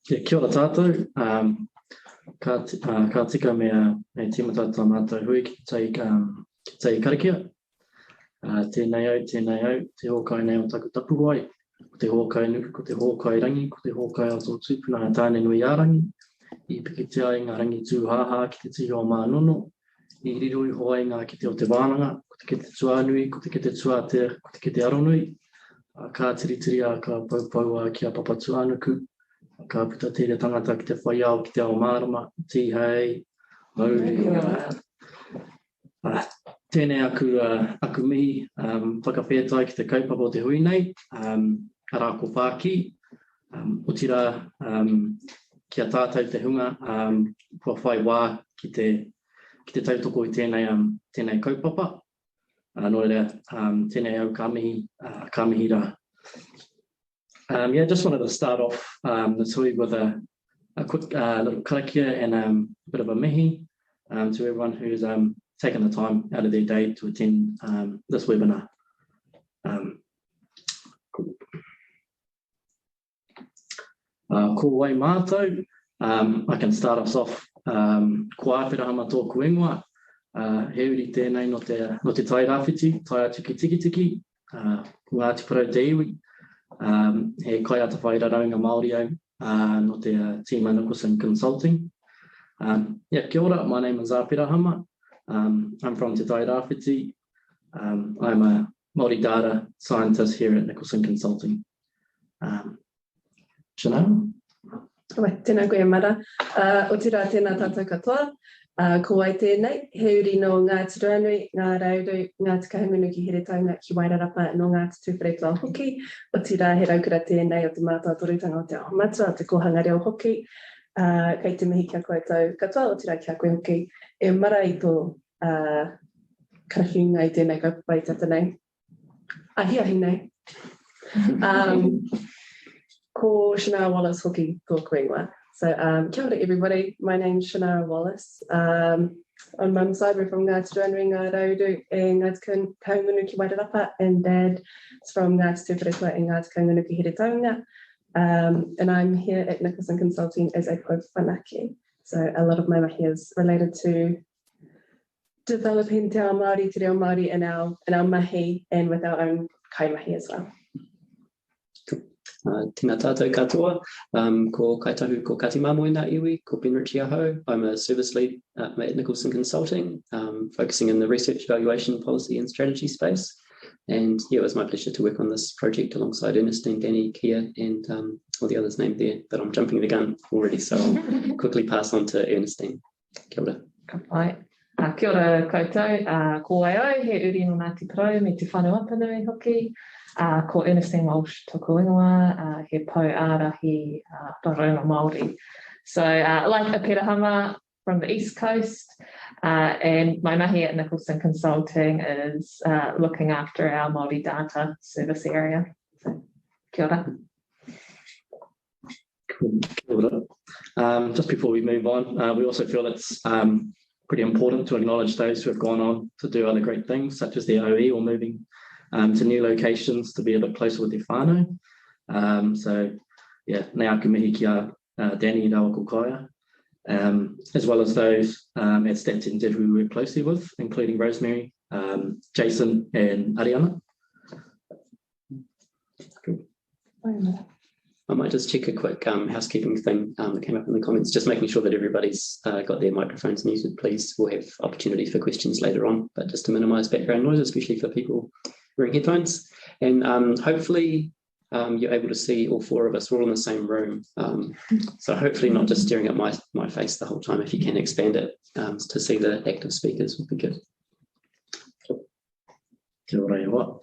Kia ora tātou. Ka tika mea tīmata tā mātou hui ki te karakia. Tēnei au, te hōkai nei o taku tapu wai. Ko te hōkai nuku, ko te hōkai rangi, ko te hōkai o tō tūpuna tāne nui ārangi. I piki te ai ngā rangi tūhāhā ki te tihi o mānono. I riroi hoai ngā ki te o te wānanga, ko te ki te tuanui, ko te ki te tuatea, ko te ki te aronui. Ka tiritiri a ka paupau a ki a papa tuanuku. Ka puta tere tangata ki te whaiao, ki te ao mārama, tihei, mauri. Tēnei aku mihi, whakawhetai ki te kaupapa o te hui nei, ara ko Whāki, o tira ki a tātou te hunga, kua whai wā ki te tautoko i tēnei kaupapa. Nō reira, tēnei au ka mihi rā. Just wanted to start off this week with a quick little karakia and a bit of a mihi to everyone who's taken the time out of their day to attend this webinar. Ko wai mātou, I can start us off ko āpirahama tōku ingoa. He uri tēnei no te tai rāwhiti, tai atu ki tiki, ko Ngāti Porou te iwi. He kai ata whai raraunga Māori au no te team Nicholson Consulting. Kia ora, my name is Aotearoa. I'm from Te Tai Rāwhiti. I'm a Māori data scientist here at Nicholson Consulting. Shanara? Tēnā koe mara. O tira tēnā tātou katoa. Ko wai tēnei, he uri no Ngāti Ranui, ngā rauru, Ngāti Kahungunu ki here taunga ki Wairarapa no Ngāti Tūwheretua hoki. O tira he raukura tēnei o te mātua torutanga o te ahomatua, o te kohanga reo hoki. Kei te mihi kia koutou katoa, o tira kia koe hoki. E mara i tō karahiunga i tēnei kaupapa i tata nei. Ahi nei. Ko Shanara Wallace hoki tō koe. So, kia ora everybody, my name's Shanara Wallace. On mum's side, we're from Ngāti Ranui, ngā rauru, e Ngāti Kahungunu ki Wairarapa, and dad's from Ngāti Tūwheretua e Ngāti Kahungunu ki here taunga. And I'm here at Nicholson Consulting as a whanake. So a lot of my mahi is related to developing te ao Māori, te reo Māori in our mahi and with our own kaimahi as well. Tēnā tātou katoa, ko kaitahu ko Kati Mamoina iwi, ko Ritchie aho. I'm a service lead at Nicholson Consulting, focusing in the research, evaluation, policy and strategy space. And yeah, it was my pleasure to work on this project alongside Ernestynne, Danny, Kia and all the others named there, but I'm jumping the gun already, so I'll quickly pass on to Ernestynne. Kia ora. Ai. Kia ora koutou, ko wai au, he uri no Ngāti Porou, me te whanau apanui hoki. Ko Ernestynne Walsh tōku ingoa, he pau ārahi raraunga Māori. So like Aotearoa from the East Coast, and my mahi at Nicholson Consulting is looking after our Māori data service area. So, kia ora. Cool. Kia ora. Just before we move on, we also feel it's pretty important to acknowledge those who have gone on to do other great things, such as the OE or moving to new locations to be a bit closer with their whānau. So, yeah, nei aku mihi ki a Danny Rawa Kukaya, as well as those at Stanton Dev who we work closely with, including Rosemary, Jason and Ariana. Cool. I might just check a quick housekeeping thing that came up in the comments, just making sure that everybody's got their microphones muted, please. We'll have opportunities for questions later on, but just to minimise background noise, especially for people wearing headphones. And hopefully you're able to see all four of us. We're all in the same room. So hopefully not just staring at my face the whole time. If you can expand it to see the active speakers would be good. Kia ora iwa.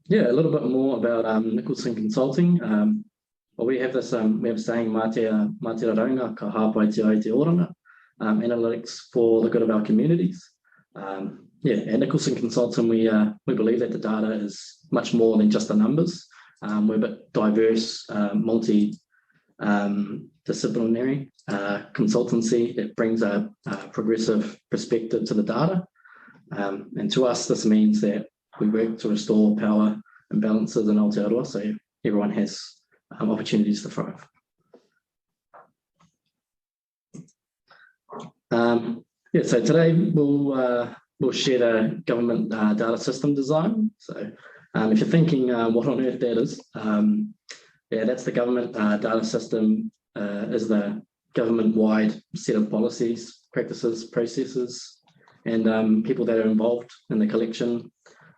Yeah, a little bit more about Nicholson Consulting. Well, we have this we have saying mā te raraunga ka hāpai te ai te oranga, analytics for the good of our communities. At Nicholson Consulting, we believe that the data is much more than just the numbers. We're a bit diverse, multi-disciplinary consultancy that brings a progressive perspective to the data. And to us, this means that we work to restore power imbalances in Aotearoa, so everyone has opportunities to thrive. So today we'll share the government data system design. So if you're thinking what on earth that is, that's the government data system. Is the government-wide set of policies, practices, processes, and people that are involved in the collection,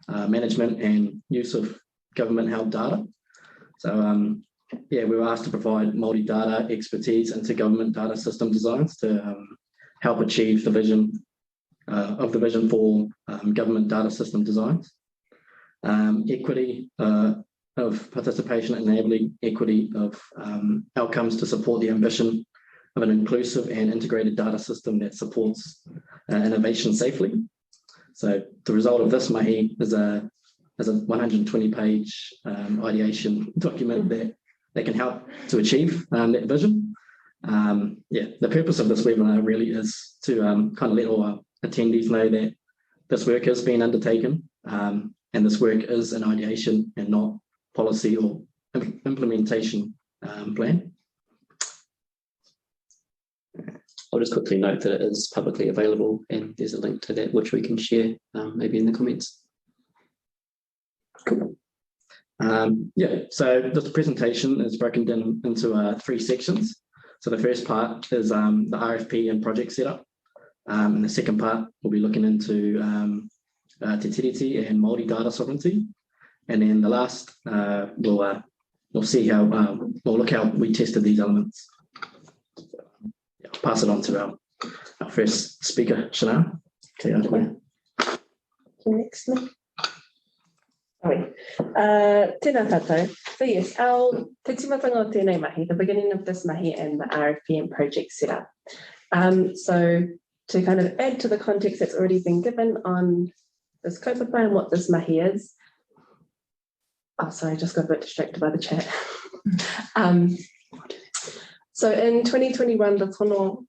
management, and use of government-held data. So we were asked to provide Māori data expertise into government data system designs to help achieve the vision for government data system designs. Equity of participation, enabling equity of outcomes to support the ambition of an inclusive and integrated data system that supports innovation safely. So the result of this mahi is a 120-page ideation document that can help to achieve that vision. The purpose of this webinar really is to kind of let all our attendees know that this work has been undertaken, and this work is an ideation and not policy or implementation plan. I'll just quickly note that it is publicly available, and there's a link to that which we can share maybe in the comments. Cool. So this presentation is broken down into 3 sections. So the first part is the RFP and project setup. And the second part, we'll be looking into Te Tiriti and Māori data sovereignty. And then the last, we'll see how, we'll look how we tested these elements. I'll pass it on to our first speaker, Shanara. Next. Tēnā tātou. So yes, our te timatanga o tēnei mahi, the beginning of this mahi and the RFP and project setup. So to kind of add to the context that's already been given on this kaupapa and what this mahi is. Oh, sorry, I just got a bit distracted by the chat. So in 2021, the tono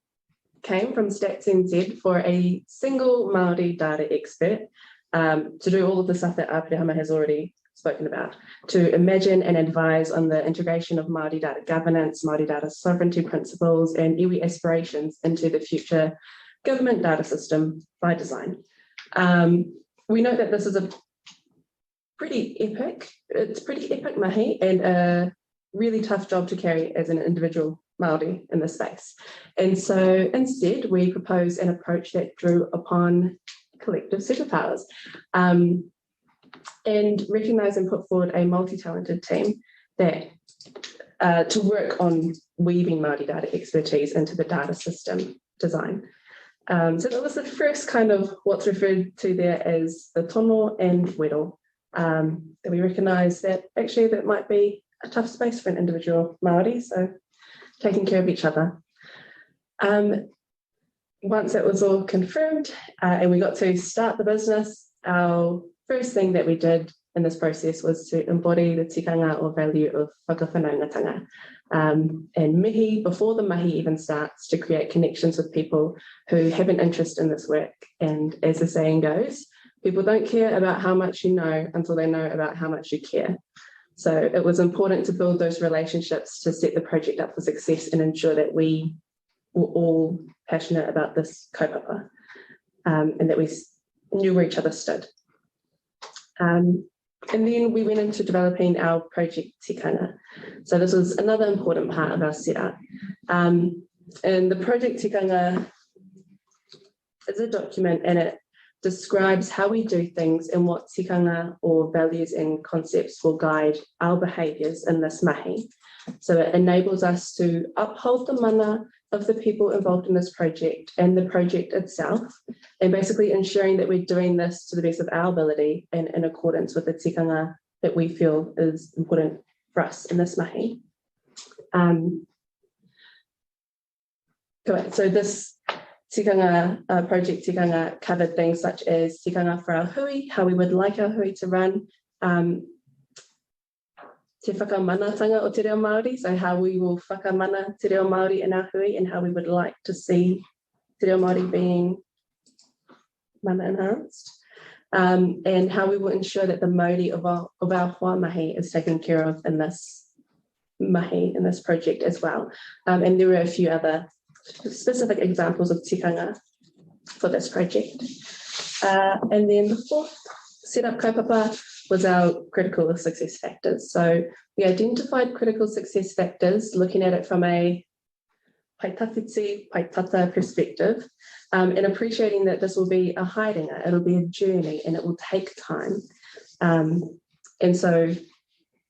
came from Stats NZ for a single Māori data expert to do all of the stuff that Aotearoa has already spoken about, to imagine and advise on the integration of Māori data governance, Māori data sovereignty principles, and iwi aspirations into the future government data system by design. We know that this is a pretty epic mahi and a really tough job to carry as an individual Māori in this space. And so instead, we propose an approach that drew upon collective superpowers and recognise and put forward a multi-talented team that to work on weaving Māori data expertise into the data system design. So that was the first kind of what's referred to there as the tono and wedo, that we recognise that actually that might be a tough space for an individual Māori, so taking care of each other. Once it was all confirmed and we got to start the business, our first thing that we did in this process was to embody the tikanga or value of whakawhanaungatanga and mihi before the mahi even starts, to create connections with people who have an interest in this work. And as the saying goes, people don't care about how much you know until they know about how much you care. So it was important to build those relationships to set the project up for success and ensure that we were all passionate about this kaupapa and that we knew where each other stood. And then we went into developing our project tikanga. So this was another important part of our setup. And the project tikanga is a document, and it describes how we do things and what tikanga or values and concepts will guide our behaviours in this mahi. So it enables us to uphold the mana of the people involved in this project and the project itself, and basically ensuring that we're doing this to the best of our ability and in accordance with the tikanga that we feel is important for us in this mahi. So this tikanga, project tikanga, covered things such as tikanga for our hui, how we would like our hui to run, te whakamanatanga o te reo Māori, so how we will whakamana te reo Māori in our hui and how we would like to see te reo Māori being mana enhanced, and how we will ensure that the mauri of our hoamahi is taken care of in this mahi in this project as well. And there are a few other specific examples of tikanga for this project. And then the fourth setup kaupapa was our critical success factors. So we identified critical success factors, looking at it from a paitawhiti, paitata perspective, and appreciating that this will be a haerenga, it'll be a journey, and it will take time. And so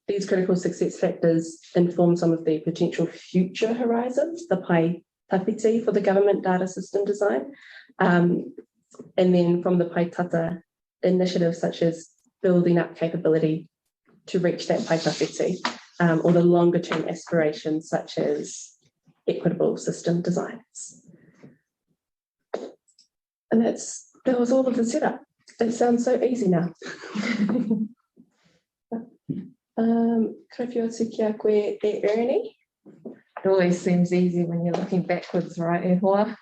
these critical success factors inform some of the potential future horizons, the paitawhiti for the government data system design. And then from the paitata initiatives such as building up capability to reach that paitawhiti, or the longer term aspirations such as equitable system designs. And that was all of the setup. It sounds so easy now. Ernie? It always seems easy when you're looking backwards, right, e hoa?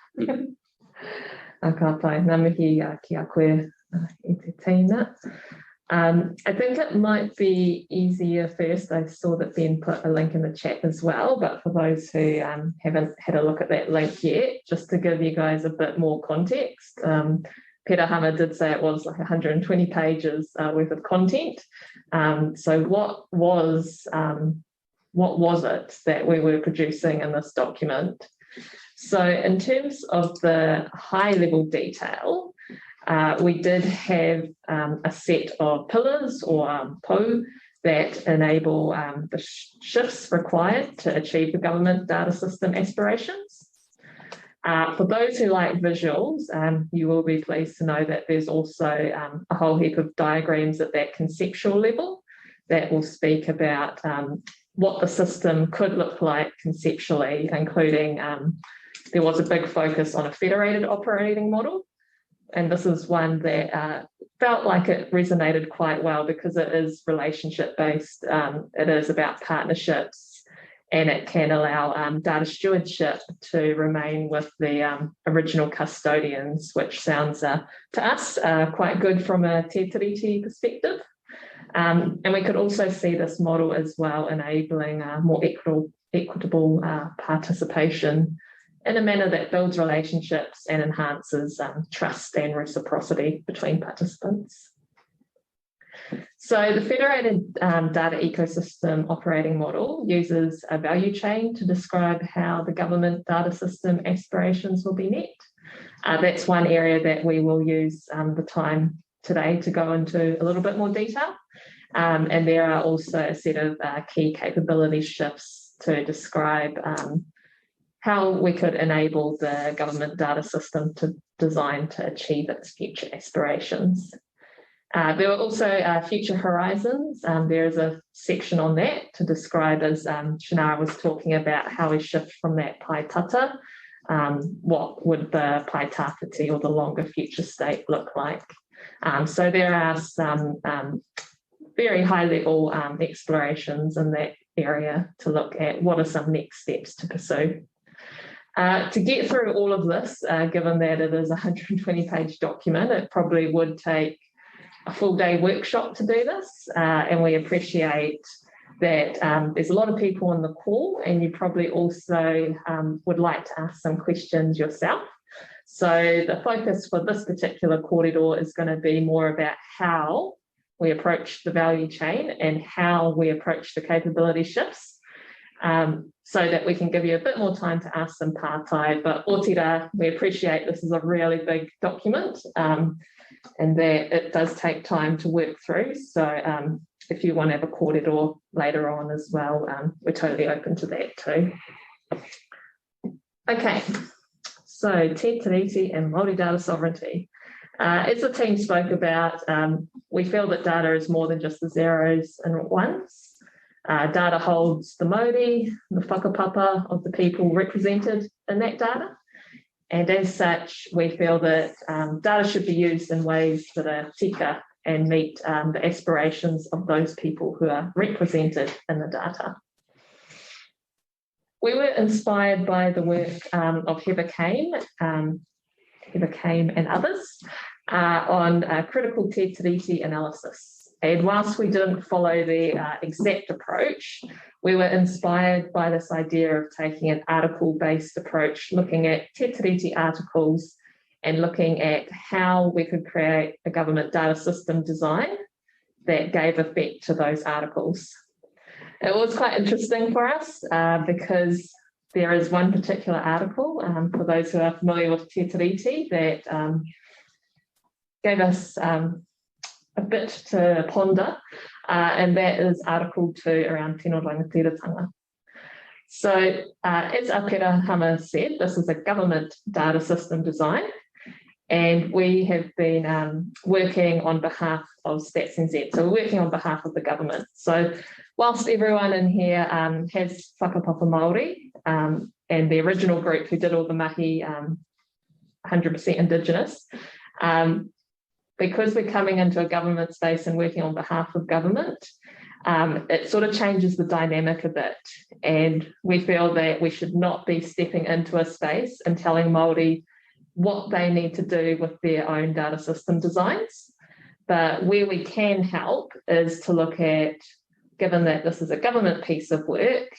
A ka pai, ngā mihi ki a koe I te teina. I think it might be easier first. I saw that Ben put a link in the chat as well, but for those who haven't had a look at that link yet, just to give you guys a bit more context, Peter Hammer did say it was like 120 pages worth of content. So what was it that we were producing in this document? So in terms of the high level detail, we did have a set of pillars or pou that enable the shifts required to achieve the government data system aspirations. For those who like visuals, you will be pleased to know that there's also a whole heap of diagrams at that conceptual level that will speak about what the system could look like conceptually, including there was a big focus on a federated operating model. And this is one that felt like it resonated quite well because it is relationship-based. It is about partnerships, and it can allow data stewardship to remain with the original custodians, which sounds to us quite good from a Te Tiriti perspective. And we could also see this model as well enabling more equitable participation in a manner that builds relationships and enhances trust and reciprocity between participants. So the federated data ecosystem operating model uses a value chain to describe how the government data system aspirations will be met. That's one area that we will use the time today to go into a little bit more detail. And there are also a set of key capability shifts to describe how we could enable the government data system to design to achieve its future aspirations. There were also future horizons. There is a section on that to describe, as Shanara was talking about, how we shift from that paitata. What would the paitawhiti or the longer future state look like? So there are some very high level explorations in that area to look at what are some next steps to pursue. To get through all of this, given that it is a 120-page document, it probably would take a full day workshop to do this, and we appreciate that there's a lot of people on the call, and you probably also would like to ask some questions yourself. So the focus for this particular corridor is going to be more about how we approach the value chain and how we approach the capability shifts, so that we can give you a bit more time to ask some pārtai. But Otira, we appreciate this is a really big document, and that it does take time to work through. So if you want to have a corridor later on as well, we're totally open to that too. Okay, so Te Tiriti and Māori data sovereignty. As the team spoke about, we feel that data is more than just the zeros and ones. Data holds the mauri, the whakapapa of the people represented in that data. And as such, we feel that data should be used in ways that are tika and meet the aspirations of those people who are represented in the data. We were inspired by the work of Heather Kane and others on critical Te Tiriti analysis. And whilst we didn't follow the exact approach, we were inspired by this idea of taking an article-based approach, looking at Te Tiriti articles and looking at how we could create a government data system design that gave effect to those articles. It was quite interesting for us because there is one particular article, for those who are familiar with Te Tiriti, that gave us a bit to ponder, and that is Article 2 around tino rangatiratanga. So as Aotearoa said, this is a government data system design, and we have been working on behalf of Stats NZ. So we're working on behalf of the government. So whilst everyone in here has whakapapa Māori, and the original group who did all the mahi 100% Indigenous, because we're coming into a government space and working on behalf of government, it sort of changes the dynamic a bit. And we feel that we should not be stepping into a space and telling Māori what they need to do with their own data system designs. But where we can help is to look at, given that this is a government piece of work,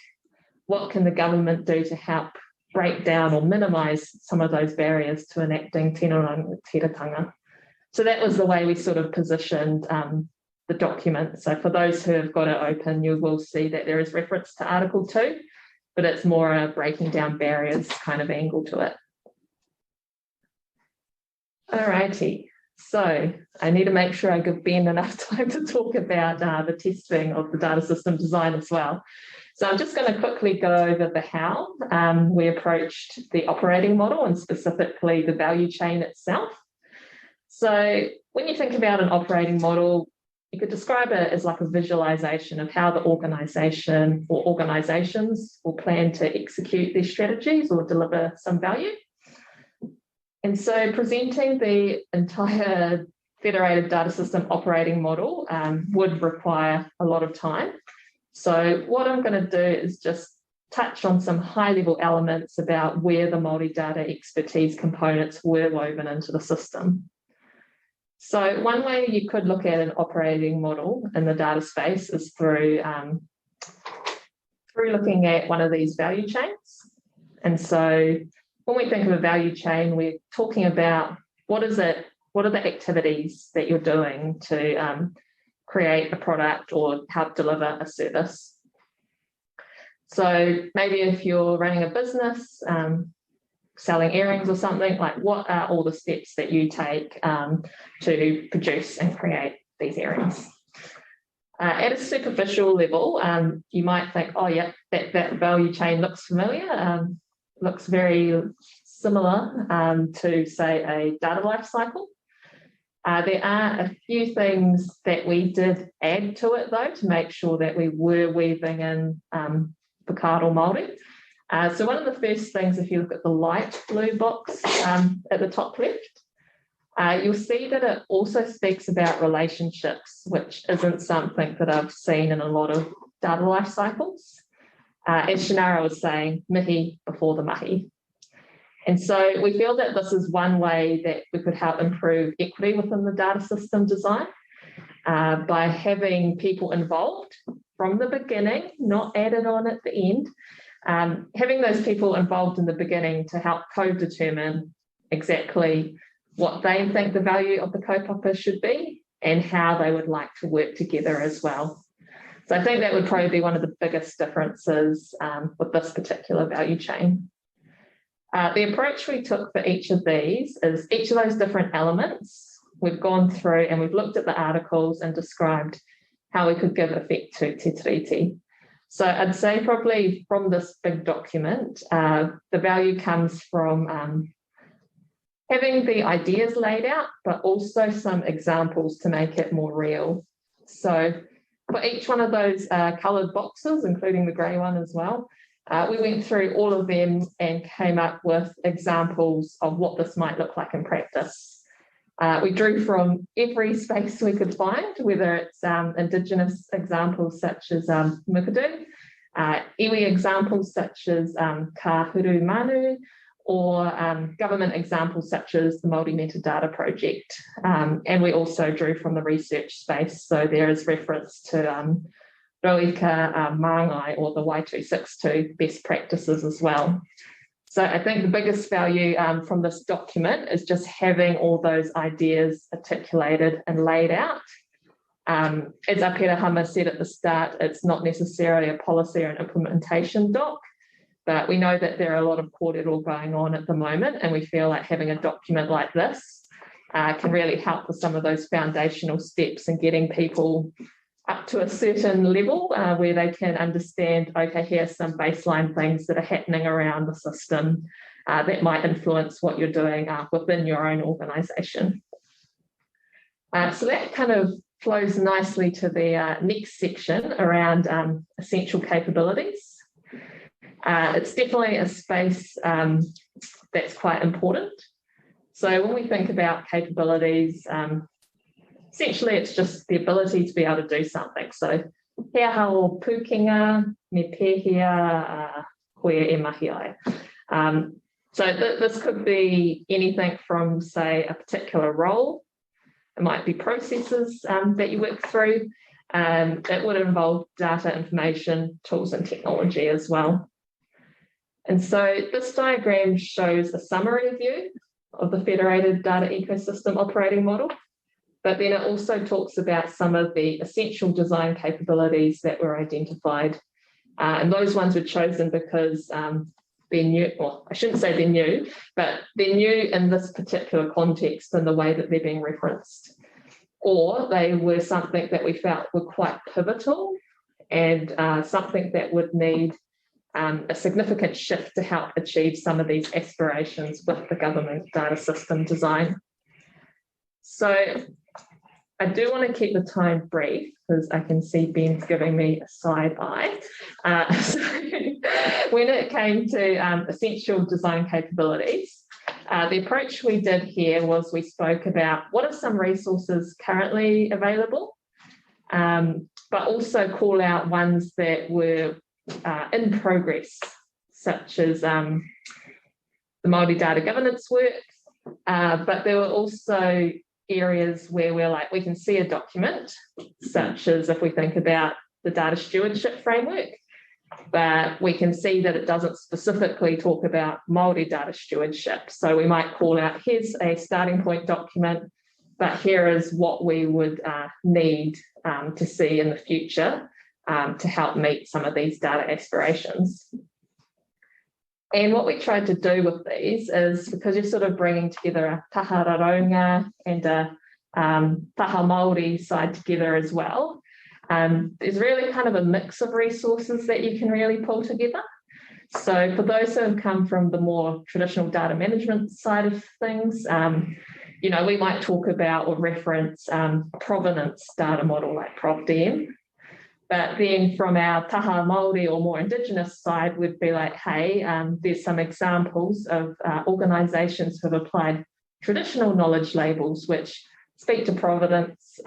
what can the government do to help break down or minimise some of those barriers to enacting tino rangatiratanga? So that was the way we sort of positioned the document. So for those who have got it open, you will see that there is reference to Article 2, but it's more a breaking down barriers kind of angle to it. Alrighty, so I need to make sure I give Ben enough time to talk about the testing of the data system design as well. So I'm just going to quickly go over the how we approached the operating model and specifically the value chain itself. So when you think about an operating model, you could describe it as like a visualization of how the organisation or organisations will plan to execute their strategies or deliver some value. And so presenting the entire federated data system operating model would require a lot of time. So what I'm going to do is just touch on some high-level elements about where the Māori data expertise components were woven into the system. So one way you could look at an operating model in the data space is through looking at one of these value chains. And so when we think of a value chain, we're talking about what are the activities that you're doing to create a product or help deliver a service. So maybe if you're running a business, selling earrings or something, like what are all the steps that you take to produce and create these earrings? At a superficial level, you might think, oh yeah, that value chain looks familiar, looks very similar to, say, a data life cycle. There are a few things that we did add to it, though, to make sure that we were weaving in whakaaro Māori. So one of the first things, if you look at the light blue box at the top left, you'll see that it also speaks about relationships, which isn't something that I've seen in a lot of data life cycles. As Shanara was saying, mihi before the mahi. And so we feel that this is one way that we could help improve equity within the data system design by having people involved from the beginning, not added on at the end. Having those people involved in the beginning to help co-determine exactly what they think the value of the kaupapa should be and how they would like to work together as well. So I think that would probably be one of the biggest differences with this particular value chain. The approach we took for each of these is each of those different elements we've gone through and we've looked at the articles and described how we could give effect to Te Tiriti. So I'd say probably from this big document, the value comes from having the ideas laid out, but also some examples to make it more real. So for each one of those coloured boxes, including the grey one as well, we went through all of them and came up with examples of what this might look like in practice. We drew from every space we could find, whether it's Indigenous examples such as mukadu, iwi examples such as ka huru manu, or government examples such as the Māori Metadata Project. And we also drew from the research space, so there is reference to Roika Māngai or the Y262 best practices as well. So I think the biggest value from this document is just having all those ideas articulated and laid out. As Aotearoa said at the start, it's not necessarily a policy or an implementation doc, but we know that there are a lot of kōrero going on at the moment, and we feel like having a document like this can really help with some of those foundational steps and getting people up to a certain level where they can understand, okay, here's some baseline things that are happening around the system that might influence what you're doing within your own organisation. So that kind of flows nicely to the next section around essential capabilities. It's definitely a space that's quite important. So when we think about capabilities, essentially it's just the ability to be able to do something. So he aha o pukenga, me pēhea, koe e mahi ai. So this could be anything from, say, a particular role. It might be processes that you work through. It would involve data, information, tools and technology as well. And so this diagram shows a summary view of the federated data ecosystem operating model, but then it also talks about some of the essential design capabilities that were identified. And those ones were chosen because they're new, well, I shouldn't say they're new, but they're new in this particular context and the way that they're being referenced. Or they were something that we felt were quite pivotal and something that would need a significant shift to help achieve some of these aspirations with the government data system design. So I do want to keep the time brief because I can see Ben's giving me a side eye. So when it came to essential design capabilities, the approach we did here was we spoke about what are some resources currently available, but also call out ones that were in progress, such as the Māori data governance work, but there were also areas where we're like, we can see a document, such as if we think about the data stewardship framework, but we can see that it doesn't specifically talk about Māori data stewardship. So we might call out, here's a starting point document, but here is what we would need to see in the future to help meet some of these data aspirations. And what we tried to do with these is, because you're sort of bringing together a taha raronga and a taha Māori side together as well, there's really kind of a mix of resources that you can really pull together. So for those who have come from the more traditional data management side of things, you know, we might talk about or reference provenance data model like ProvDM. But then from our taha Māori or more Indigenous side, we'd be like, hey, there's some examples of organisations who have applied traditional knowledge labels which speak to provenance.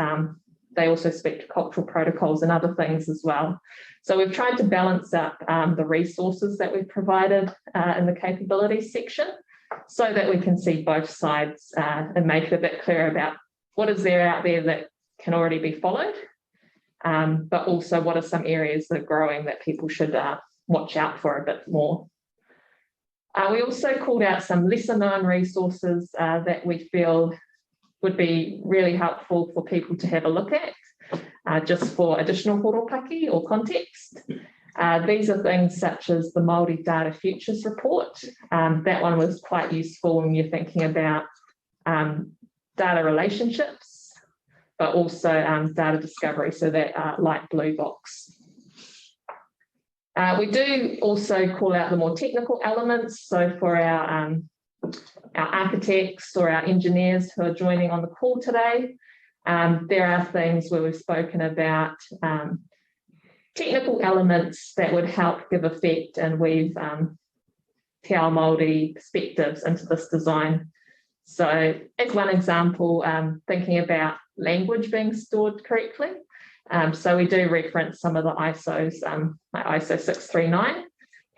They also speak to cultural protocols and other things as well. So we've tried to balance up the resources that we've provided in the capabilities section so that we can see both sides and make it a bit clearer about what is there out there that can already be followed. But also what are some areas that are growing that people should watch out for a bit more. We also called out some lesser known resources that we feel would be really helpful for people to have a look at, just for additional horopaki or context. These are things such as the Māori Data Futures Report. That one was quite useful when you're thinking about data relationships, but also data discovery, so that light blue box. We do also call out the more technical elements. So for our architects or our engineers who are joining on the call today, there are things where we've spoken about technical elements that would help give effect and weave te ao Māori perspectives into this design. So as one example, thinking about language being stored correctly. So we do reference some of the ISOs, like ISO 639,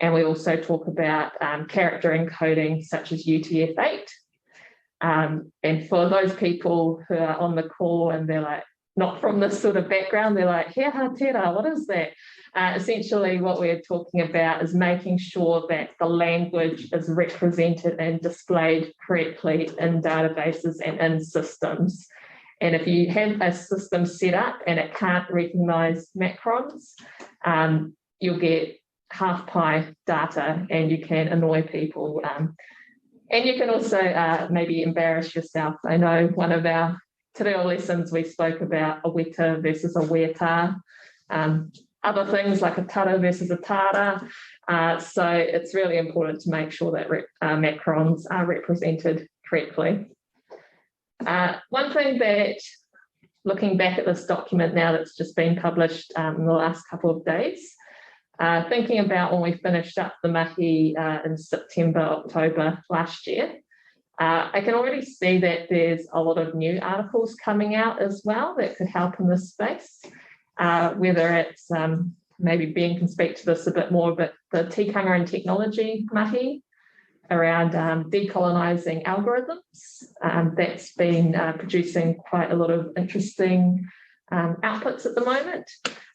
And we also talk about character encoding such as UTF-8. And for those people who are on the call and they're like, not from this sort of background, they're like, he aha tera, what is that? Essentially, what we're talking about is making sure that the language is represented and displayed correctly in databases and in systems. And if you have a system set up and it can't recognise macrons, you'll get half pie data and you can annoy people. And you can also maybe embarrass yourself. I know one of our te reo lessons we spoke about a weta versus a weta, other things like a tara versus a tara. So it's really important to make sure that macrons are represented correctly. One thing that, looking back at this document now that's just been published in the last couple of days, thinking about when we finished up the mahi in September, October last year, I can already see that there's a lot of new articles coming out as well that could help in this space, whether it's, maybe Ben can speak to this a bit more, but the tikanga and technology mahi around decolonising algorithms. That's been producing quite a lot of interesting outputs at the moment.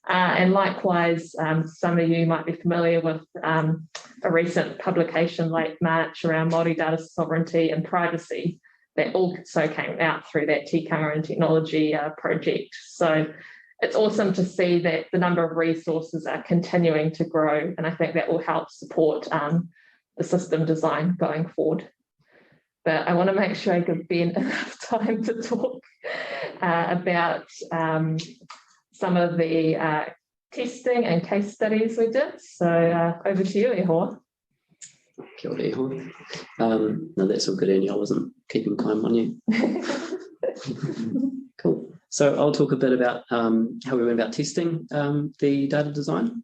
And likewise, some of you might be familiar with a recent publication late March around Māori data sovereignty and privacy that also came out through that tikanga and technology project. So it's awesome to see that the number of resources are continuing to grow, and I think that will help support the system design going forward. But I want to make sure I give Ben enough time to talk about some of the testing and case studies we did. So over to you, Ihoa. Kia ora, Ihoa. No, that's all good, Annie. I wasn't keeping time on you. Cool. So I'll talk a bit about how we went about testing the data design.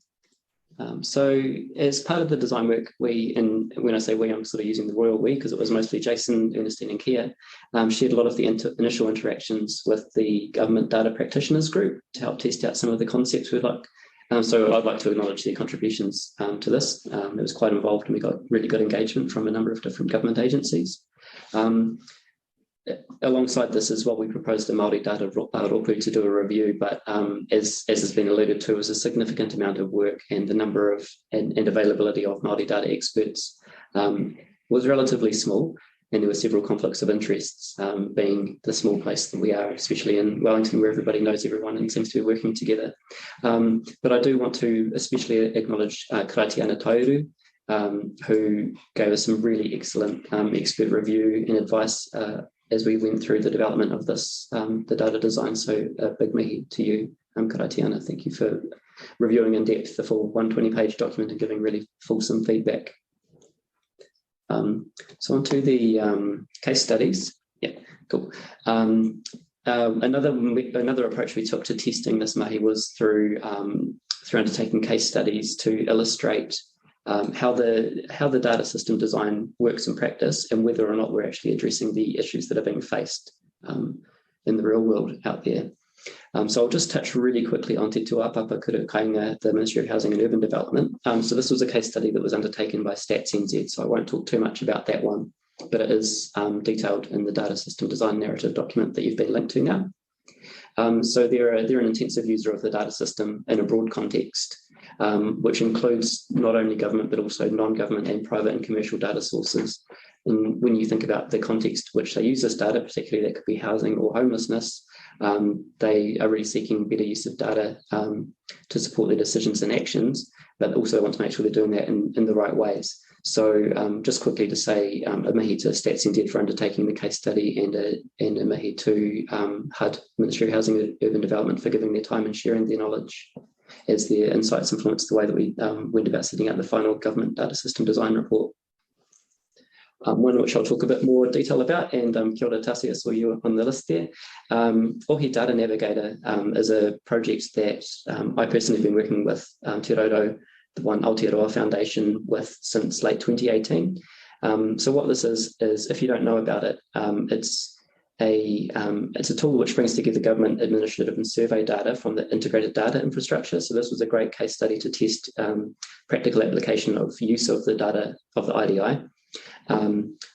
So as part of the design work, and when I say we, I'm sort of using the royal we because it was mostly Jason, Ernestynne and Kia, shared a lot of the initial interactions with the government data practitioners group to help test out some of the concepts we'd like. So I'd like to acknowledge their contributions to this. It was quite involved and we got really good engagement from a number of different government agencies. Alongside this is what we proposed a Māori data rōpū to do a review, but as has been alluded to, was a significant amount of work, and the number of and availability of Māori data experts was relatively small, and there were several conflicts of interests, being the small place that we are, especially in Wellington, where everybody knows everyone and seems to be working together. But I do want to especially acknowledge Karatiana Tauru, who gave us some really excellent expert review and advice as we went through the development of this, the data design. So a big mihi to you, Karatiana. Thank you for reviewing in depth the full 120-page document and giving really fulsome feedback. So on to the case studies. Yeah, cool. Another approach we took to testing this mahi was through undertaking case studies to illustrate how the data system design works in practice and whether or not we're actually addressing the issues that are being faced in the real world out there. So I'll just touch really quickly on Te Whāpapa Kainga, the Ministry of Housing and Urban Development. So this was a case study that was undertaken by Stats NZ, so I won't talk too much about that one, but it is detailed in the data system design narrative document that you've been linked to now. So they're an intensive user of the data system in a broad context, which includes not only government but also non-government and private and commercial data sources. And when you think about the context which they use this data, particularly that could be housing or homelessness, they are really seeking better use of data to support their decisions and actions, but also want to make sure they're doing that in the right ways. So just quickly to say a mihi to Stats NZ for undertaking the case study, and a mihi to HUD, Ministry of Housing and Urban Development, for giving their time and sharing their knowledge as their insights influenced the way that we went about setting out the final government data system design report. One which I'll talk a bit more detail about, and kia ora Tasi, I saw you on the list there. Ohi Data Navigator is a project that I personally have been working with Te Raudo, the one Aotearoa Foundation, with since late 2018. So what this is if you don't know about it, it's it's a tool which brings together government, administrative and survey data from the integrated data infrastructure. So this was a great case study to test practical application of use of the data of the IDI.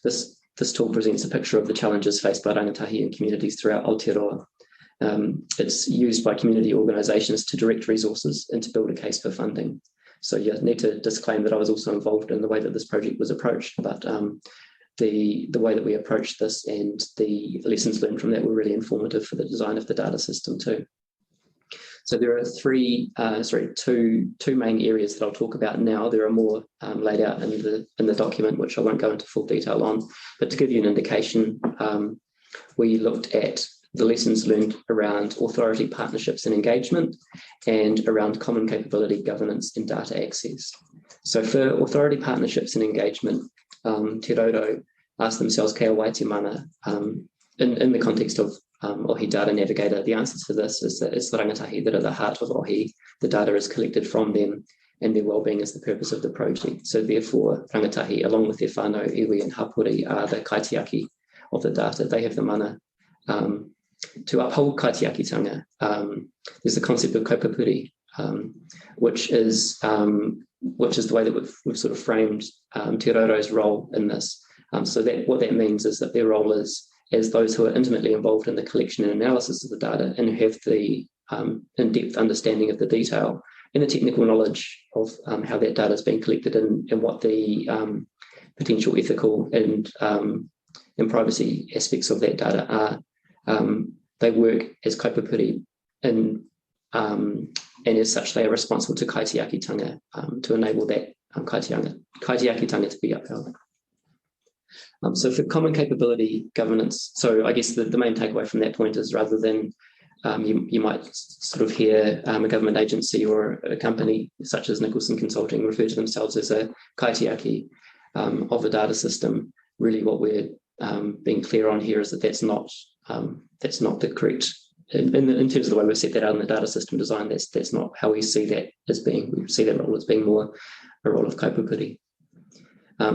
This tool presents a picture of the challenges faced by rangatahi and communities throughout Aotearoa. It's used by community organisations to direct resources and to build a case for funding. So you need to disclaim that I was also involved in the way that this project was approached, but the way that we approached this and the lessons learned from that were really informative for the design of the data system too. So there are two main areas that I'll talk about now. There are more laid out in the document, which I won't go into full detail on, but to give you an indication, we looked at the lessons learned around authority partnerships and engagement and around common capability, governance and data access. So for authority partnerships and engagement, Te Roro asked themselves kia wai te mana in the context of Ohi Data Navigator. The answer to this is that it's the rangatahi that are the heart of Ohi. The data is collected from them and their wellbeing is the purpose of the project. So therefore, rangatahi, along with their whānau, iwi and hapori, are the kaitiaki of the data. They have the mana to uphold kaitiakitanga. There's the concept of kaupapuri, which is the way that we've sort of framed Te Roro's role in this. So that what that means is that their role is as those who are intimately involved in the collection and analysis of the data and who have the in-depth understanding of the detail and the technical knowledge of how that data is being collected and what the potential ethical and privacy aspects of that data are. They work as kaupapuri and as such they are responsible to kaitiakitanga to enable that kaitiakitanga to be upheld. So for common capability governance, so I guess the main takeaway from that point is rather than you might sort of hear a government agency or a company such as Nicholson Consulting refer to themselves as a kaitiaki of the data system, really what we're being clear on here is that that's not the correct, in terms of the way we've set that out in the data system design, that's not how we see that as being. We see that role as being more a role of kaupapuri.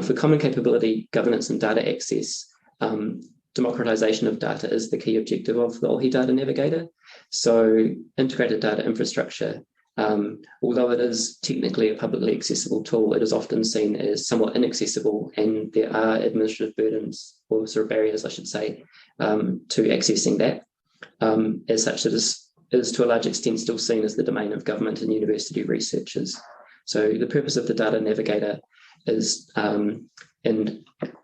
For common capability, governance and data access, democratisation of data is the key objective of the Ohi Data Navigator. So integrated data infrastructure, although it is technically a publicly accessible tool, it is often seen as somewhat inaccessible and there are administrative burdens or sort of barriers, I should say, to accessing that. As such, it is to a large extent still seen as the domain of government and university researchers. So the purpose of the Data Navigator is, and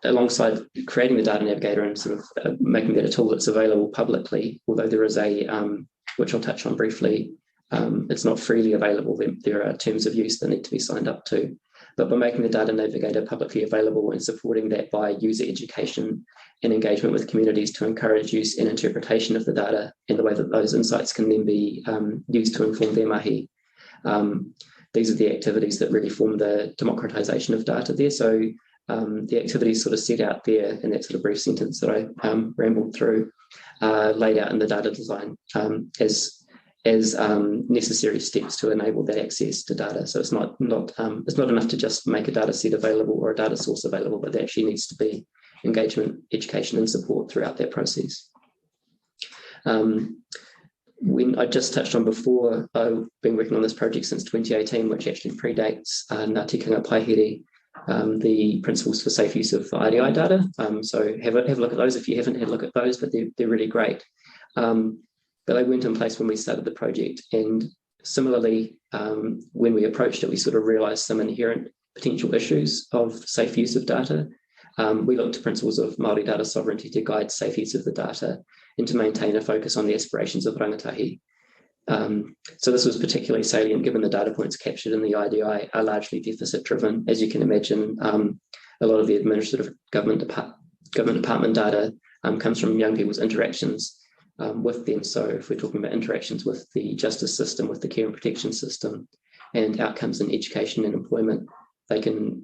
alongside creating the Data Navigator and sort of making that a tool that's available publicly, although there is a, which I'll touch on briefly, it's not freely available. There are terms of use that need to be signed up to. But by making the Data Navigator publicly available and supporting that by user education and engagement with communities to encourage use and interpretation of the data and the way that those insights can then be used to inform their mahi. These are the activities that really form the democratisation of data there. So the activities sort of set out there in that sort of brief sentence that I rambled through, laid out in the data design as necessary steps to enable that access to data. So it's not enough to just make a data set available or a data source available, but there actually needs to be engagement, education and support throughout that process. When I just touched on before, I've been working on this project since 2018, which actually predates Ngā Tikanga Paihiri, the principles for safe use of IDI data. So have a look at those if you haven't had a look at those, but they're really great. But they weren't in place when we started the project. And similarly, when we approached it, we sort of realised some inherent potential issues of safe use of data. We looked to principles of Māori data sovereignty to guide safe use of the data and to maintain a focus on the aspirations of rangatahi. So this was particularly salient given the data points captured in the IDI are largely deficit driven. As you can imagine, a lot of the administrative government department data comes from young people's interactions with them. So if we're talking about interactions with the justice system, with the care and protection system, and outcomes in education and employment, they can,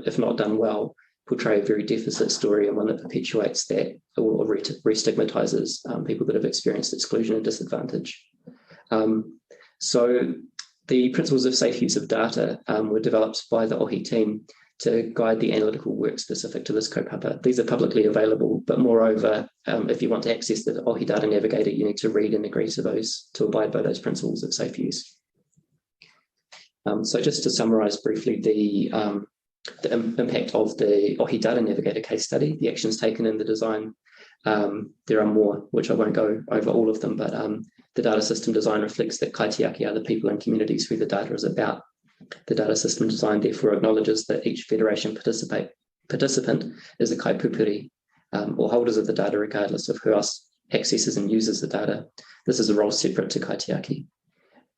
if not done well, portray a very deficit story and one that perpetuates that or re-stigmatizes people that have experienced exclusion and disadvantage. So the principles of safe use of data were developed by the Ohi team to guide the analytical work specific to this kaupapa. These are publicly available, but moreover, if you want to access the Ohi Data Navigator, you need to read and agree to those, to abide by those principles of safe use. So just to summarise briefly the impact of the Ohi Data Navigator case study, the actions taken in the design. There are more, which I won't go over all of them, but the data system design reflects that kaitiaki are the people and communities who the data is about. The data system design therefore acknowledges that each federation participant is a kaipupuri, or holders of the data regardless of who else accesses and uses the data. This is a role separate to kaitiaki.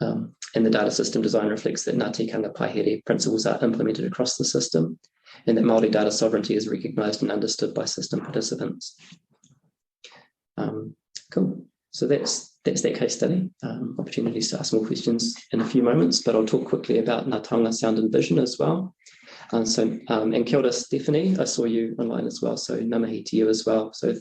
And the data system design reflects that Ngā tikanga paihere principles are implemented across the system, and that Māori data sovereignty is recognised and understood by system participants. Cool. So that's that case study. Opportunities to ask more questions in a few moments, but I'll talk quickly about Ngā Taonga Sound and Vision as well. And kia ora, Stephanie, I saw you online as well, so ngā mihi to you as well. So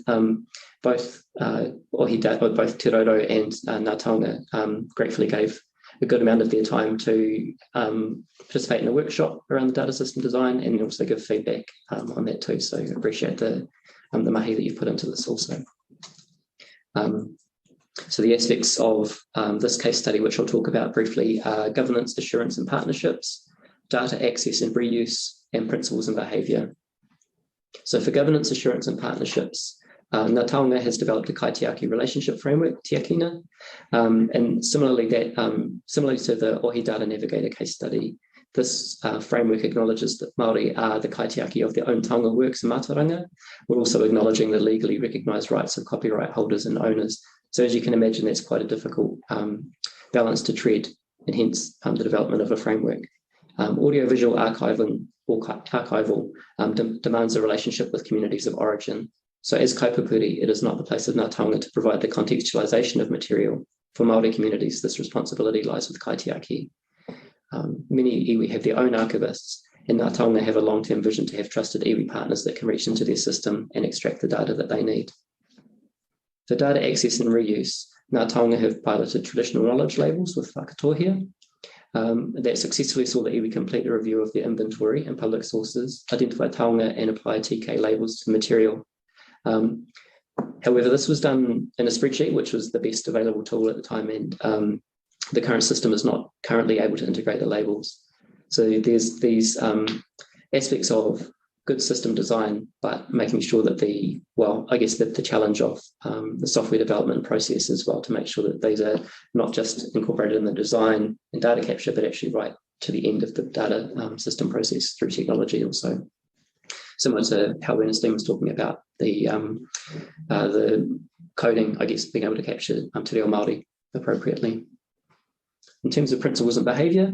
both Ohi Data, both Te Roro and Ngā Taonga gratefully gave a good amount of their time to participate in a workshop around the data system design and also give feedback on that too. So I appreciate the mahi that you've put into this also. So the aspects of this case study, which I'll talk about briefly, are governance, assurance and partnerships, data access and reuse, and principles and behaviour. So for governance, assurance and partnerships, Ngā Taonga has developed a kaitiaki relationship framework, tiakina, and similarly to the Ohi Data Navigator case study, this framework acknowledges that Māori are the kaitiaki of their own taonga works and mātauranga, while also acknowledging the legally recognised rights of copyright holders and owners. So as you can imagine, that's quite a difficult balance to tread, and hence the development of a framework. Audiovisual archival demands a relationship with communities of origin. So as kaipupuri, it is not the place of Ngā Taonga to provide the contextualisation of material. For Māori communities, this responsibility lies with kaitiaki. Many iwi have their own archivists, and Ngā Taonga have a long-term vision to have trusted iwi partners that can reach into their system and extract the data that they need. For data access and reuse, Ngā Taonga have piloted traditional knowledge labels with whakatohia that successfully saw the iwi complete a review of their inventory and public sources, identify taonga and apply TK labels to the material. However, this was done in a spreadsheet, which was the best available tool at the time, and the current system is not currently able to integrate the labels. So there's these aspects of good system design, but making sure that the challenge of the software development process as well, to make sure that these are not just incorporated in the design and data capture, but actually right to the end of the data system process through technology also. Similar to how Ernestynne was talking about the coding, I guess, being able to capture Te Reo Māori appropriately. In terms of principles and behaviour,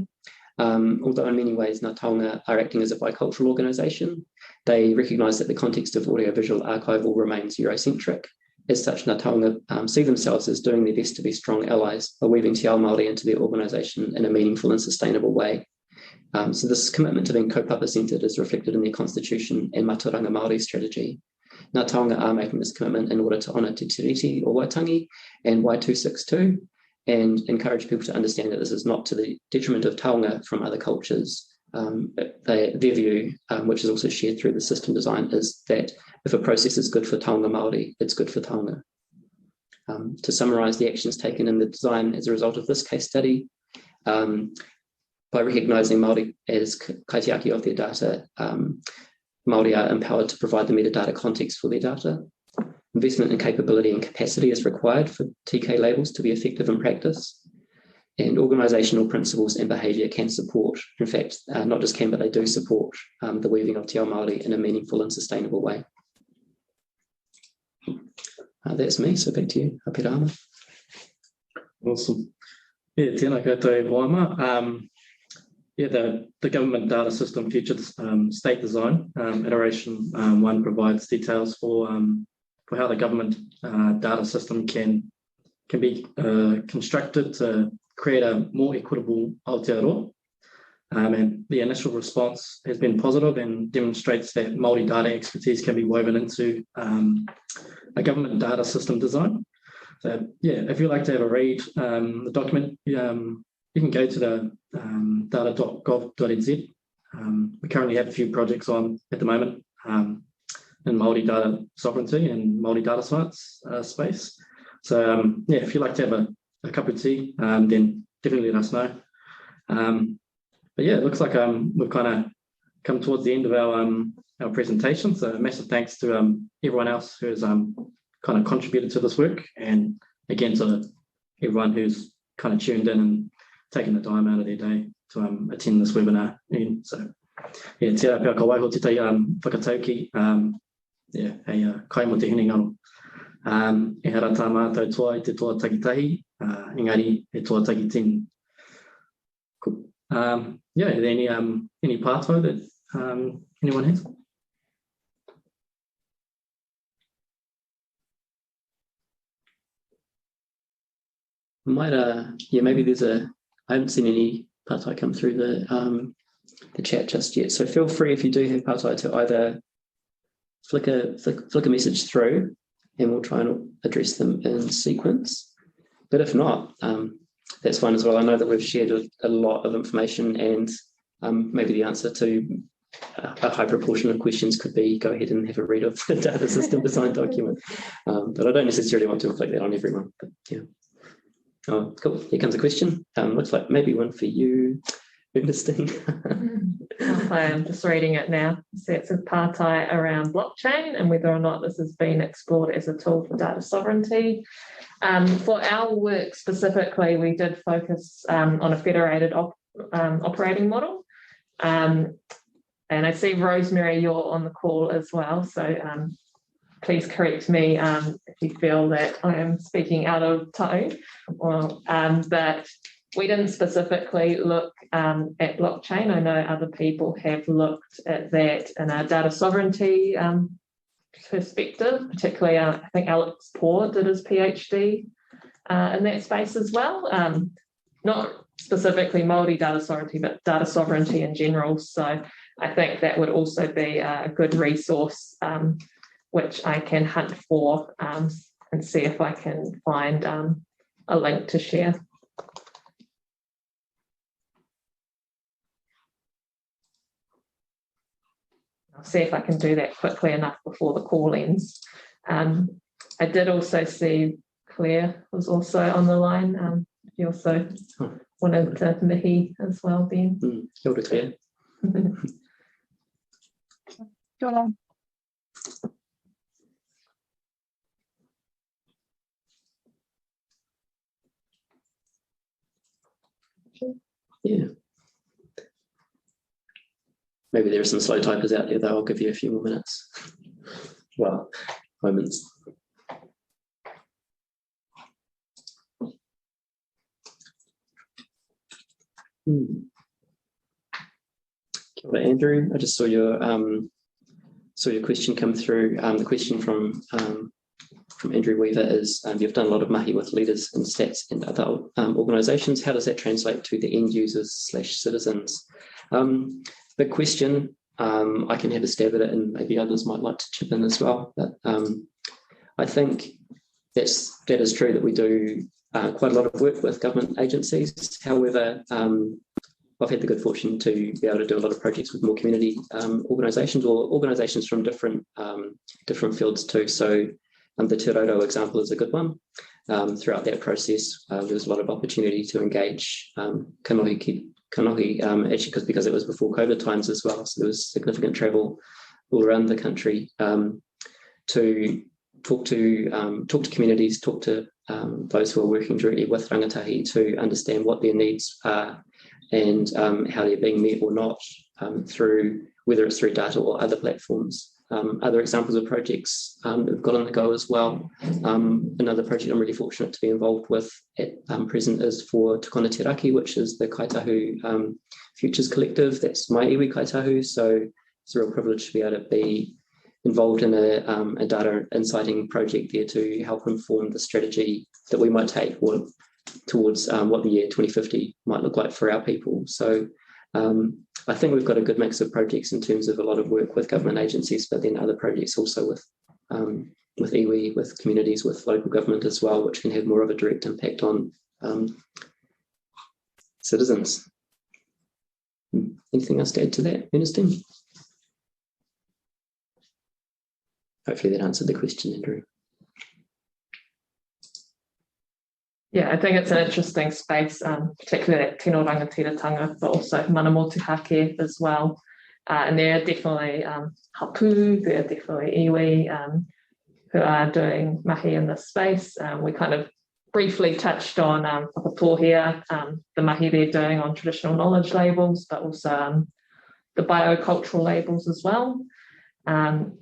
although in many ways Ngā Taonga are acting as a bicultural organisation, they recognise that the context of audiovisual archival remains Eurocentric. As such, Ngā Taonga see themselves as doing their best to be strong allies by weaving Te Ao Māori into their organisation in a meaningful and sustainable way. So this commitment to being kaupapa-centred is reflected in their constitution and Mātauranga Māori strategy. Ngā Taonga are making this commitment in order to honour Te Tiriti o Waitangi and Y262, and encourage people to understand that this is not to the detriment of taonga from other cultures. Their view, which is also shared through the system design, is that if a process is good for taonga Māori, it's good for taonga. To summarise the actions taken in the design as a result of this case study, by recognising Māori as kaitiaki of their data, Māori are empowered to provide the metadata context for their data. Investment in capability and capacity is required for TK labels to be effective in practice. And organisational principles and behaviour can support, in fact, not just can, but they do support the weaving of Te Ao Māori in a meaningful and sustainable way. That's me, so back to you, Aotearoa. Awesome. Yeah, tēnā koutou wāma. The government data system future state design, iteration 1 provides details for how the government data system can be constructed to create a more equitable Aotearoa. And the initial response has been positive and demonstrates that Māori data expertise can be woven into a government data system design. So yeah, if you'd like to have a read, the document, you can go to the data.gov.nz We currently have a few projects on at the moment in Māori data sovereignty and Māori data science space. So yeah, if you'd like to have a cup of tea, then definitely let us know. But yeah, it looks like we've kind of come towards the end of our presentation. So massive thanks to everyone else who's kind of contributed to this work, and again to everyone who's kind of tuned in and taken the time out of their day to attend this webinar. And so yeah, te ara pia ka waiho te tai whakatauki, yeah, hei kai mo te hinengaro. E hara tā mātou toa I te toa takitahi, engari e toa takitini. Cool. Yeah, are there any pātau that anyone has? Might yeah, maybe I haven't seen any pātai come through the chat just yet. So feel free, if you do have pātai, to either flick a message through, and we'll try and address them in sequence. But if not, that's fine as well. I know that we've shared a lot of information, and maybe the answer to a high proportion of questions could be go ahead and have a read of the data system design document. But I don't necessarily want to reflect that on everyone. But yeah. Oh, cool. Here comes a question. Looks like maybe one for you, Ernestynne. Okay, I'm just reading it now. So it's a pātai around blockchain and whether or not this has been explored as a tool for data sovereignty. For our work specifically, we did focus on a federated operating model. And I see, Rosemary, you're on the call as well. So please correct me if you feel that I am speaking out of tone. But we didn't specifically look at blockchain. I know other people have looked at that in a data sovereignty perspective, particularly I think Alex Poor did his PhD in that space as well. Not specifically Māori data sovereignty, but data sovereignty in general. So I think that would also be a good resource which I can hunt for and see if I can find a link to share. I'll see if I can do that quickly enough before the call ends. I did also see Claire was also on the line. You also wanted to mihi as well, Ben. Kia ora, Claire. Kia ora. Yeah. Maybe there are some slow typers out there, though. I'll give you a few more minutes. Well, moments. Kia ora, Andrew. I just saw your question come through. The question from Andrew Weaver is, you've done a lot of mahi with leaders in stats and other organisations. How does that translate to the end users / citizens? Big question. I can have a stab at it, and maybe others might like to chip in as well. But I think that is true that we do quite a lot of work with government agencies. However, I've had the good fortune to be able to do a lot of projects with more community organisations, or organisations from different fields too. So the Te Roro example is a good one. Throughout that process, there was a lot of opportunity to engage kanohi, actually because it was before COVID times as well. So there was significant travel all around the country to talk to communities, talk to those who are working directly with rangatahi to understand what their needs are and how they're being met or not through, whether it's through data or other platforms. Other examples of projects that we've got on the go as well. Another project I'm really fortunate to be involved with at present is for Tukona Te Raki, which is the Kaitahu Futures Collective. That's my iwi Kaitahu, so it's a real privilege to be able to be involved in a data inciting project there to help inform the strategy that we might take towards what the year 2050 might look like for our people. So I think we've got a good mix of projects in terms of a lot of work with government agencies, but then other projects also with iwi, with communities, with local government as well, which can have more of a direct impact on citizens. Anything else to add to that, Ernestynne? Hopefully that answered the question, Andrew. Yeah, I think it's an interesting space, particularly that tino rangatiratanga, but also mana motuhake as well. And there are definitely hapu, there are definitely iwi who are doing mahi in this space. We kind of briefly touched on whakapapa, the mahi they're doing on traditional knowledge labels, but also the biocultural labels as well. And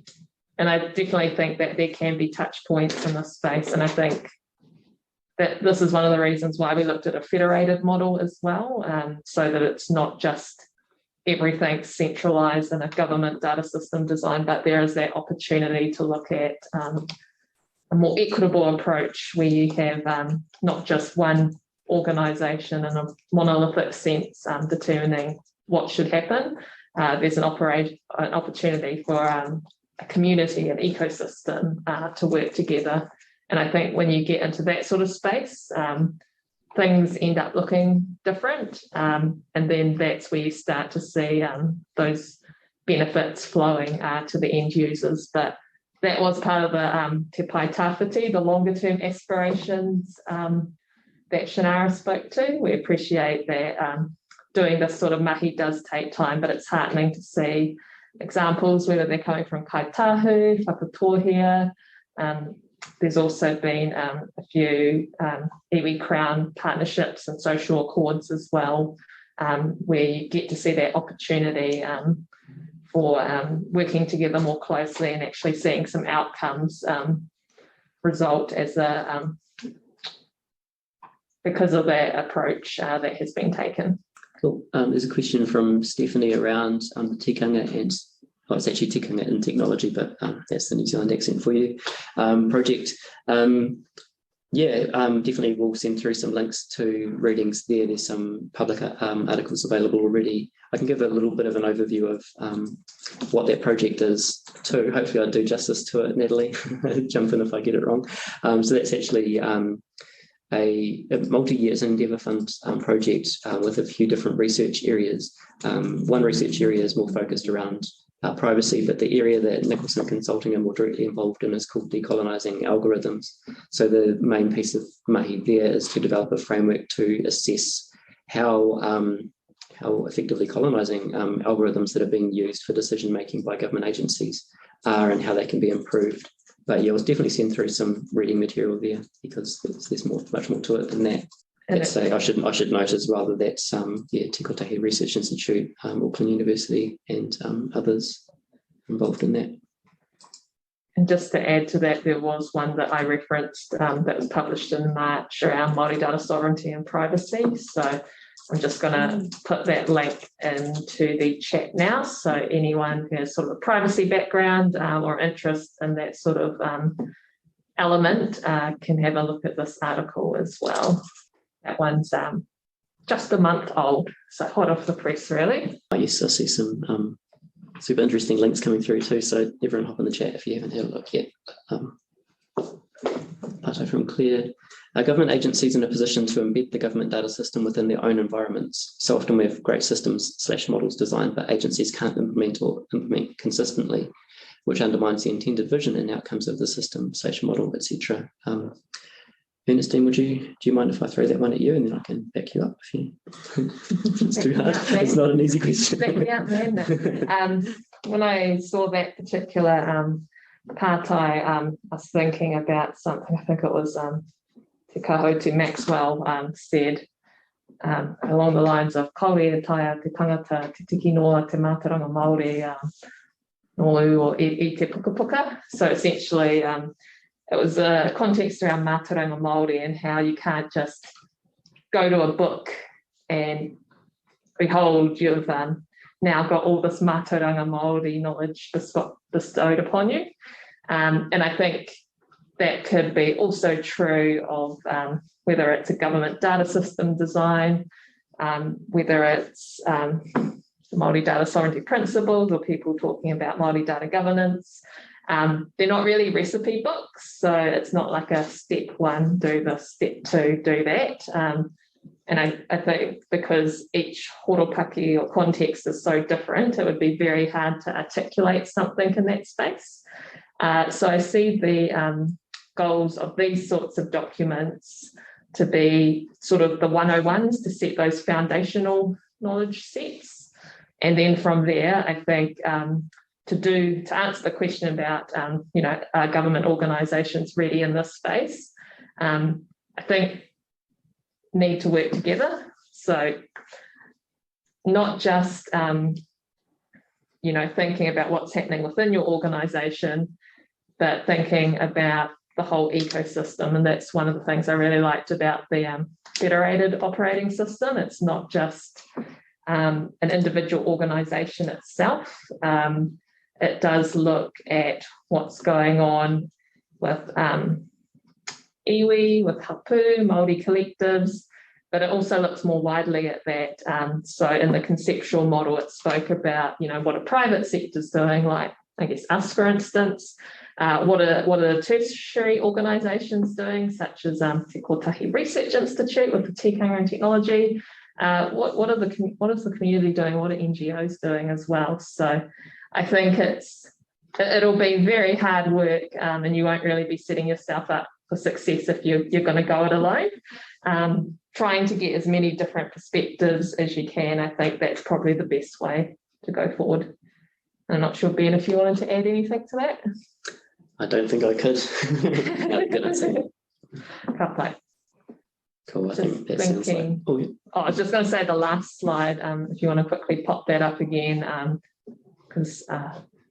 I definitely think that there can be touch points in this space. And I think that this is one of the reasons why we looked at a federated model as well, so that it's not just everything centralised in a government data system design, but there is that opportunity to look at a more equitable approach where you have not just one organisation in a monolithic sense determining what should happen. There's an opportunity for a community, an ecosystem to work together. And I think when you get into that sort of space, things end up looking different. And then that's where you start to see those benefits flowing to the end users. But that was part of the Te Pai Tawhiti, the longer term aspirations that Shanara spoke to. We appreciate that doing this sort of mahi does take time, but it's heartening to see examples, whether they're coming from kaitahu, whakatohea. There's also been a few iwi Crown partnerships and social accords as well, where you get to see that opportunity for working together more closely and actually seeing some outcomes result as because of that approach that has been taken. Cool. There's a question from Stephanie around the tikanga and it's actually tikanga in technology, but that's the New Zealand accent for you. Project. Definitely we'll send through some links to readings there. There's some public articles available already. I can give a little bit of an overview of what that project is too. Hopefully I'll do justice to it, Natalie. Jump in if I get it wrong. So that's actually a multi-year endeavour fund project with a few different research areas. One research area is more focused around privacy, but the area that Nicholson Consulting are more directly involved in is called decolonising algorithms. So the main piece of mahi there is to develop a framework to assess how effectively colonising algorithms that are being used for decision making by government agencies are and how they can be improved. But yeah, we'll definitely send through some reading material there because there's much more to it than that. I should note as well that that's Te Kotahi Research Institute, Auckland University, and others involved in that. And just to add to that, there was one that I referenced that was published in March around Māori data sovereignty and privacy. So I'm just going to put that link into the chat now. So anyone who has sort of a privacy background or interest in that sort of element can have a look at this article as well. That one's just a month old, so hot off the press, really. Yes, I see some super interesting links coming through too, so everyone hop in the chat if you haven't had a look yet. Parto from Claire. Government agencies in a position to embed the government data system within their own environments. So often we have great systems/models designed, but agencies can't implement consistently, which undermines the intended vision and outcomes of the system/model, etc. Ernestynne, do you mind if I throw that one at you and then I can back you up if it's too hard? It's not an easy question. When I saw that particular part, I was thinking about something. I think it was Te Kahotu Maxwell said along the lines of Kauri e taia te tangata, te tiki noa, te mātaranga Māori, nolu or I te puka puka. So essentially, it was a context around mātaranga Māori and how you can't just go to a book and behold, you've now got all this mātaranga Māori knowledge bestowed upon you. And I think that could be also true of whether it's a government data system design, whether it's Māori data sovereignty principles or people talking about Māori data governance. They're not really recipe books, so it's not like a step one, do this, step two, do that. And I think because each horopaki or context is so different, it would be very hard to articulate something in that space. So I see the goals of these sorts of documents to be sort of the 101s to set those foundational knowledge sets. And then from there, I think to answer the question about, are government organisations ready in this space, I think need to work together. So not just, thinking about what's happening within your organisation, but thinking about the whole ecosystem. And that's one of the things I really liked about the federated operating system. It's not just an individual organisation itself. It does look at what's going on with iwi, with hapu, Māori collectives, but it also looks more widely at that. So in the conceptual model, it spoke about, what a private sector's doing, like, I guess, us, for instance. What are the tertiary organisations doing, such as Te Kotahi Research Institute with the tikanga and technology? What is the community doing? What are NGOs doing as well? So I think it'll be very hard work, and you won't really be setting yourself up for success if you're going to go it alone. Trying to get as many different perspectives as you can, I think that's probably the best way to go forward. I'm not sure, Ben, if you wanted to add anything to that. I don't think I could. Good answer. Cool. I think that sounds like. I was just going to say the last slide. If you want to quickly pop that up again, because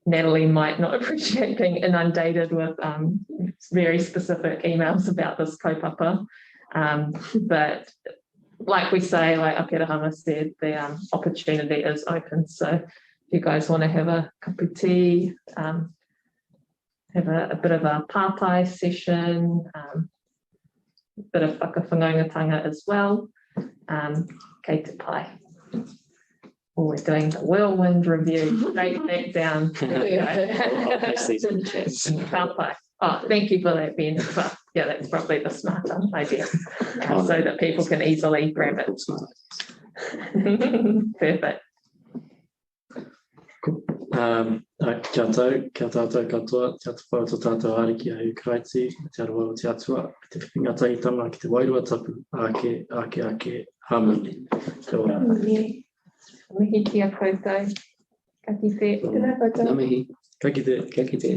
Natalie might not appreciate being inundated with very specific emails about this kaupapa. But like we say, like Aotearoa said, the opportunity is open. So if you guys want to have a cup of tea, have a bit of a pāpai session, a bit of whakawhangaungatanga as well, kei te pai. Oh, we're doing the whirlwind review. Write that down. Pāpai. Oh, thank you for that, Ben. But yeah, that's probably the smarter idea, so that people can easily grab it. Perfect. Cool. Kia tātou katoa, te atu whau tō tātou āriki a Ritchie, te aroa o te atua, te whiwhinga tahitanga ki te wairua tapu, ake, hoamahi. Mihi kia koutou. Ka kite. Ngā mihi. Ka kite. Ka kite.